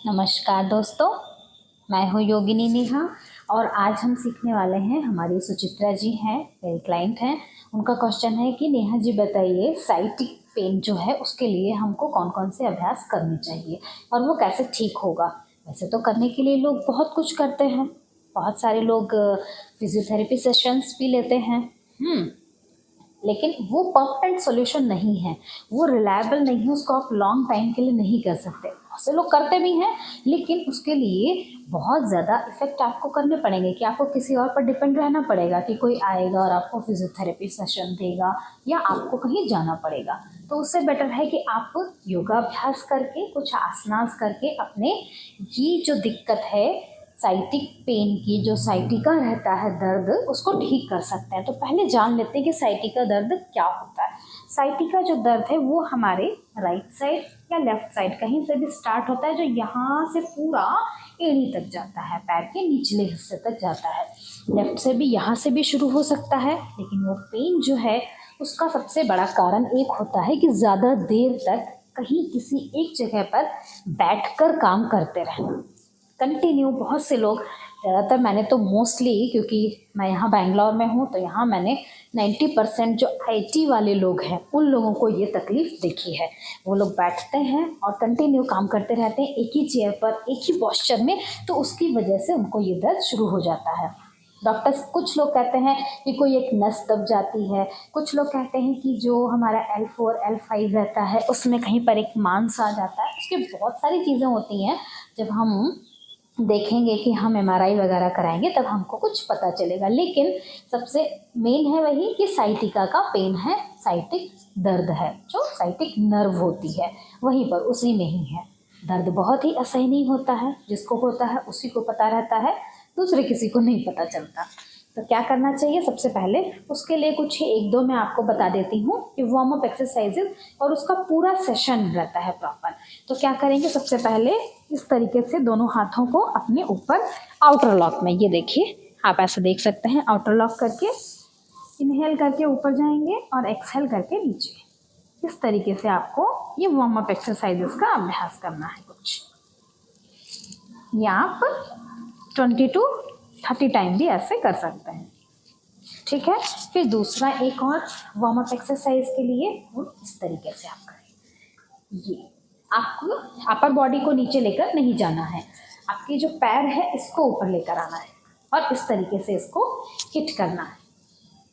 नमस्कार दोस्तों, मैं हूँ योगिनी नेहा और आज हम सीखने वाले हैं। हमारी सुचित्रा जी हैं, मेरे क्लाइंट हैं। उनका क्वेश्चन है कि नेहा जी बताइए, साइटिक पेन जो है उसके लिए हमको कौन कौन से अभ्यास करने चाहिए और वो कैसे ठीक होगा। वैसे तो करने के लिए लोग बहुत कुछ करते हैं, बहुत सारे लोग फिजियोथेरेपी सेशंस भी लेते हैं, लेकिन वो परफेक्ट सॉल्यूशन नहीं है, वो रिलायबल नहीं है, उसको आप लॉन्ग टाइम के लिए नहीं कर सकते। बहुत से लोग करते भी हैं, लेकिन उसके लिए बहुत ज़्यादा इफेक्ट आपको करने पड़ेंगे कि आपको किसी और पर डिपेंड रहना पड़ेगा कि कोई आएगा और आपको फिजियोथेरेपी सेशन देगा या आपको कहीं जाना पड़ेगा। तो उससे बेटर है कि आप योगाभ्यास करके, कुछ आसनास करके अपने ये जो दिक्कत है साइटिक पेन की, जो साइटिका रहता है दर्द, उसको ठीक कर सकते हैं। तो पहले जान लेते हैं कि साइटिका दर्द क्या होता है। साइटिका जो दर्द है वो हमारे राइट साइड या लेफ्ट साइड कहीं से भी स्टार्ट होता है, जो यहाँ से पूरा एड़ी तक जाता है, पैर के निचले हिस्से तक जाता है। लेफ्ट से भी, यहाँ से भी शुरू हो सकता है, लेकिन वो पेन जो है उसका सबसे बड़ा कारण एक होता है कि ज़्यादा देर तक कहीं किसी एक जगह पर बैठकर काम करते रहना, कंटिन्यू। बहुत से लोग, ज़्यादातर मैंने तो मोस्टली, क्योंकि मैं यहाँ बैंगलोर में हूँ तो यहाँ मैंने 90% जो IT वाले लोग हैं उन लोगों को ये तकलीफ़ देखी है। वो लोग बैठते हैं और कंटिन्यू काम करते रहते हैं एक ही चेयर पर, एक ही पोस्चर में, तो उसकी वजह से उनको ये दर्द शुरू हो जाता है। डॉक्टर्स, कुछ लोग कहते हैं कि कोई एक नस दब जाती है, कुछ लोग कहते हैं कि जो हमारा L4 L5 रहता है उसमें कहीं पर एक मांस आ जाता है। उसकी बहुत सारी चीज़ें होती हैं, जब हम देखेंगे कि हम MRI वगैरह कराएंगे तब हमको कुछ पता चलेगा। लेकिन सबसे मेन है वही कि साइटिका का पेन है, साइटिक दर्द है, जो साइटिक नर्व होती है वहीं पर, उसी में ही है। दर्द बहुत ही असहनीय होता है, जिसको होता है उसी को पता रहता है, दूसरे किसी को नहीं पता चलता। तो क्या करना चाहिए सबसे पहले, उसके लिए कुछ ही 1-2 मैं आपको बता देती हूँ कि वार्म अप एक्सरसाइजेज, और उसका पूरा सेशन रहता है प्रॉपर। तो क्या करेंगे, सबसे पहले इस तरीके से दोनों हाथों को अपने ऊपर आउटर लॉक में, ये देखिए आप ऐसे देख सकते हैं, आउटर लॉक करके इनहेल करके ऊपर जाएंगे और एक्सहेल करके नीचे। इस तरीके से आपको ये वार्म अप एक्सरसाइजेस का अभ्यास करना है कुछ, या आप 20 to 30 टाइम भी ऐसे कर सकते हैं, ठीक है। फिर दूसरा एक और वार्म अप एक्सरसाइज के लिए वो इस तरीके से आप करें। ये आपको अपर बॉडी को नीचे लेकर नहीं जाना है, आपके जो पैर है इसको ऊपर लेकर आना है और इस तरीके से इसको हिट करना है,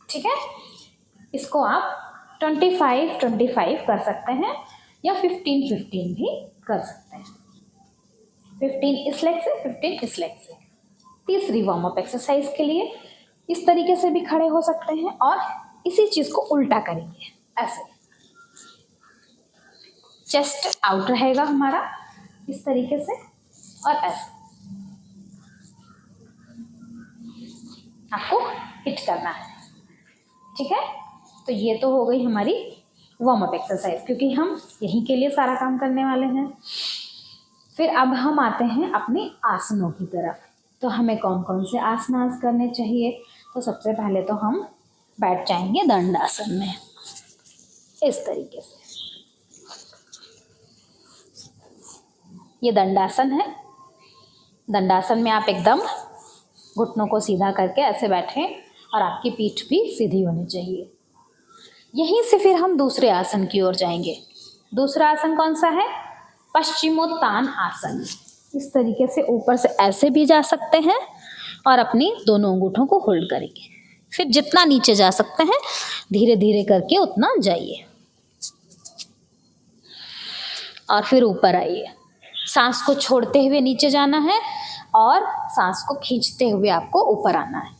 ठीक है। इसको आप 25-25 कर सकते हैं या 15-15 भी कर सकते हैं। 15 इस लेग से, 15 इस लेग से। तीसरी वार्म अप एक्सरसाइज के लिए इस तरीके से भी खड़े हो सकते हैं और इसी चीज़ को उल्टा करेंगे, ऐसे। चेस्ट आउट रहेगा हमारा इस तरीके से और ऐसे आपको हिट करना है, ठीक है। तो ये तो हो गई हमारी वार्म अप एक्सरसाइज, क्योंकि हम यहीं के लिए सारा काम करने वाले हैं। फिर अब हम आते हैं अपने आसनों की तरफ। तो हमें कौन कौन से आसनास करने चाहिए, तो सबसे पहले तो हम बैठ जाएंगे दंडासन में इस तरीके से। ये दंडासन है। दंडासन में आप एकदम घुटनों को सीधा करके ऐसे बैठें और आपकी पीठ भी सीधी होनी चाहिए। यहीं से फिर हम दूसरे आसन की ओर जाएंगे। दूसरा आसन कौन सा है, पश्चिमोत्तान आसन। इस तरीके से ऊपर से ऐसे भी जा सकते हैं और अपनी दोनों अंगूठों को होल्ड करेंगे। फिर जितना नीचे जा सकते हैं धीरे धीरे करके उतना जाइए और फिर ऊपर आइए। सांस को छोड़ते हुए नीचे जाना है और सांस को खींचते हुए आपको ऊपर आना है।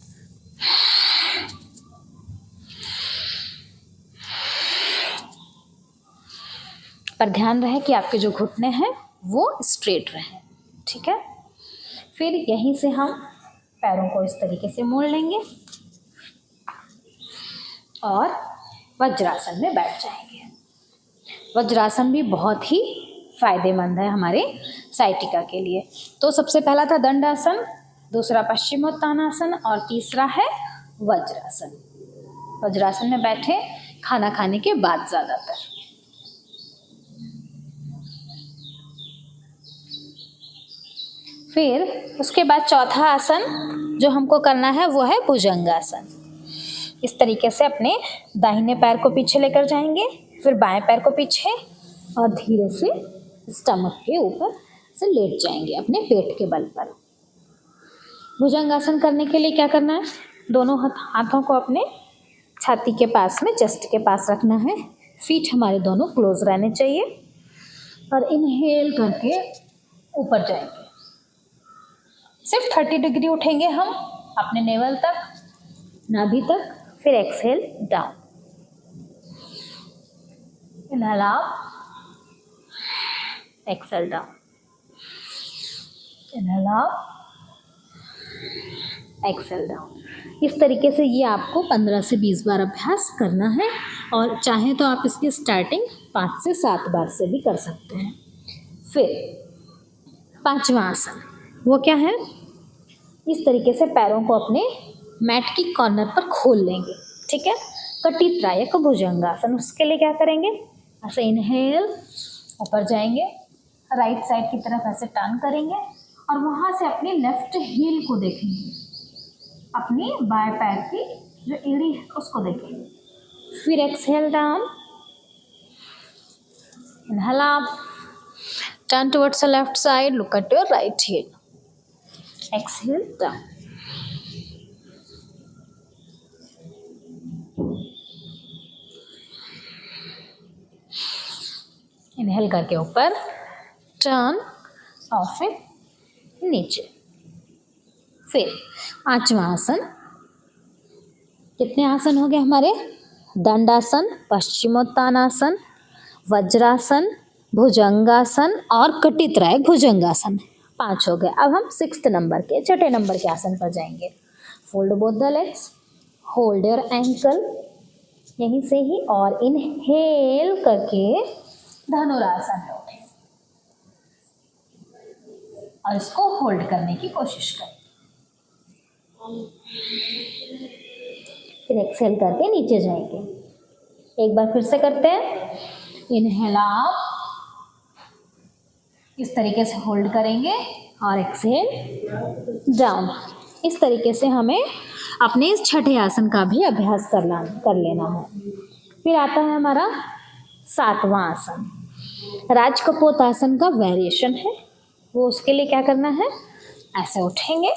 पर ध्यान रहे कि आपके जो घुटने हैं वो स्ट्रेट रहें, ठीक है। फिर यहीं से हम पैरों को इस तरीके से मोड़ लेंगे और वज्रासन में बैठ जाएंगे। वज्रासन भी बहुत ही फायदेमंद है हमारे साइटिका के लिए। तो सबसे पहला था दंडासन, दूसरा पश्चिमोत्तानासन और तीसरा है वज्रासन। वज्रासन में बैठे खाना खाने के बाद ज़्यादातर। फिर उसके बाद चौथा आसन जो हमको करना है वो है भुजंगासन। इस तरीके से अपने दाहिने पैर को पीछे लेकर जाएंगे, फिर बाएं पैर को पीछे और धीरे से स्टमक के ऊपर से लेट जाएंगे अपने पेट के बल पर। भुजंगासन करने के लिए क्या करना है, दोनों हाथों को अपने छाती के पास में, चेस्ट के पास रखना है। फीट हमारे दोनों क्लोज रहने चाहिए और इनहेल करके ऊपर जाएंगे। सिर्फ 30 डिग्री उठेंगे हम अपने नेवल तक, नाभि तक, फिर exhale down. Inhale up, exhale down, inhale up, exhale down. इस तरीके से ये आपको 15 से 20 बार अभ्यास करना है और चाहे तो आप इसकी स्टार्टिंग 5 से 7 बार से भी कर सकते हैं। फिर पांचवा आसन वो क्या है, इस तरीके से पैरों को अपने मैट की कॉर्नर पर खोल लेंगे, ठीक है। कटित्रायक भुजंगासन, उसके लिए क्या करेंगे, ऐसे इनहेल ऊपर जाएंगे, राइट साइड की तरफ ऐसे टर्न करेंगे और वहाँ से अपनी लेफ्ट हील को देखेंगे, अपनी बाएं पैर की जो एड़ी है उसको देखेंगे। फिर exhale down, inhale up, turn towards the left side, look at your right heel, exhale down. Inhale करके ऊपर, टर्न और फिर नीचे। फिर पांचवा आसन, कितने आसन हो गए हमारे, दंडासन, पश्चिमोत्तानासन, वज्रासन, भुजंगासन और कटित्रायक भुजंगासन, 5 हो गए। अब हम 6th नंबर के, छठे नंबर के आसन पर जाएंगे। Fold both the legs, hold your ankle यहीं से ही और इनहेल करके धनुरासन में उठे और इसको होल्ड करने की कोशिश करें। फिर एक्सहेल करके नीचे जाएंगे। एक बार फिर से करते हैं, इनहेल अप, इस तरीके से होल्ड करेंगे और एक्सहेल डाउन। इस तरीके से हमें अपने इस छठे आसन का भी अभ्यास कर लेना है। फिर आता है हमारा 7वां आसन, राजकपोत आसन का वेरिएशन है। वो उसके लिए क्या करना है, ऐसे उठेंगे,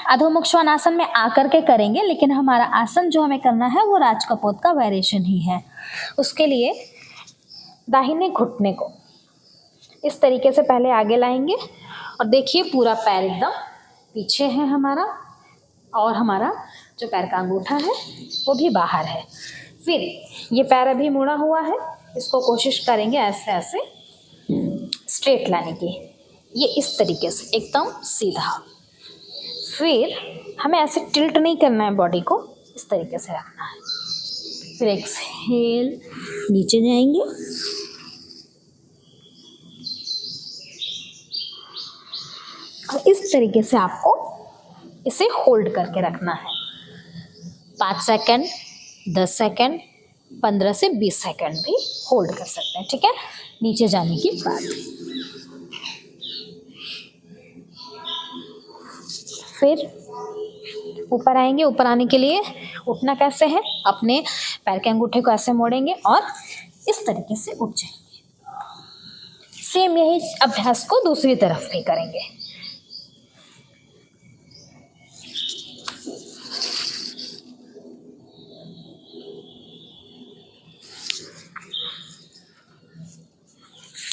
अधोमुख श्वानासन में आकर के करेंगे, लेकिन हमारा आसन जो हमें करना है वो राजकपोत का वेरिएशन ही है। उसके लिए दाहिने घुटने को इस तरीके से पहले आगे लाएंगे और देखिए पूरा पैर एकदम पीछे है हमारा और हमारा जो पैर का अंगूठा है वो भी बाहर है। फिर ये पैर अभी मुड़ा हुआ है, इसको कोशिश करेंगे ऐसे ऐसे स्ट्रेट लाने की, ये इस तरीके से एकदम सीधा। फिर हमें ऐसे टिल्ट नहीं करना है, बॉडी को इस तरीके से रखना है। फिर एक्सहेल, नीचे जाएंगे और इस तरीके से आपको इसे होल्ड करके रखना है 5 सेकंड, 10 सेकंड, 15 से 20 सेकंड भी होल्ड कर सकते हैं, ठीक है, नीचे जाने की बाद। फिर ऊपर आएंगे। ऊपर आने के लिए उठना कैसे है, अपने पैर के अंगूठे को ऐसे मोड़ेंगे और इस तरीके से उठ जाएंगे। सेम यही अभ्यास को दूसरी तरफ भी करेंगे।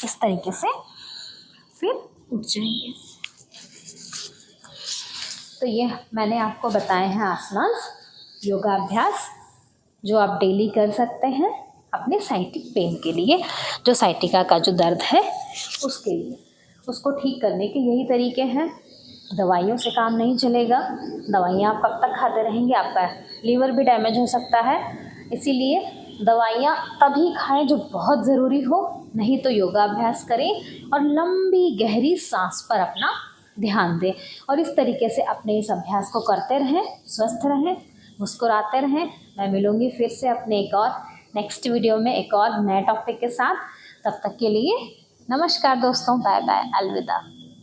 इस तरीके से फिर उठ जाएंगे। तो ये मैंने आपको बताए हैं आसनास, योगाभ्यास जो आप डेली कर सकते हैं अपने साइटिक पेन के लिए, जो साइटिका का जो दर्द है उसके लिए। उसको ठीक करने के यही तरीके हैं, दवाइयों से काम नहीं चलेगा। दवाइयाँ आप कब तक खाते रहेंगे, आपका लीवर भी डैमेज हो सकता है। इसीलिए दवाइयाँ तभी खाएं जो बहुत ज़रूरी हो, नहीं तो योगाभ्यास करें और लंबी गहरी सांस पर अपना ध्यान दें और इस तरीके से अपने इस अभ्यास को करते रहें, स्वस्थ रहें, मुस्कुराते रहें। मैं मिलूँगी फिर से अपने एक और नेक्स्ट वीडियो में एक और नए टॉपिक के साथ। तब तक के लिए नमस्कार दोस्तों, बाय बाय, अलविदा।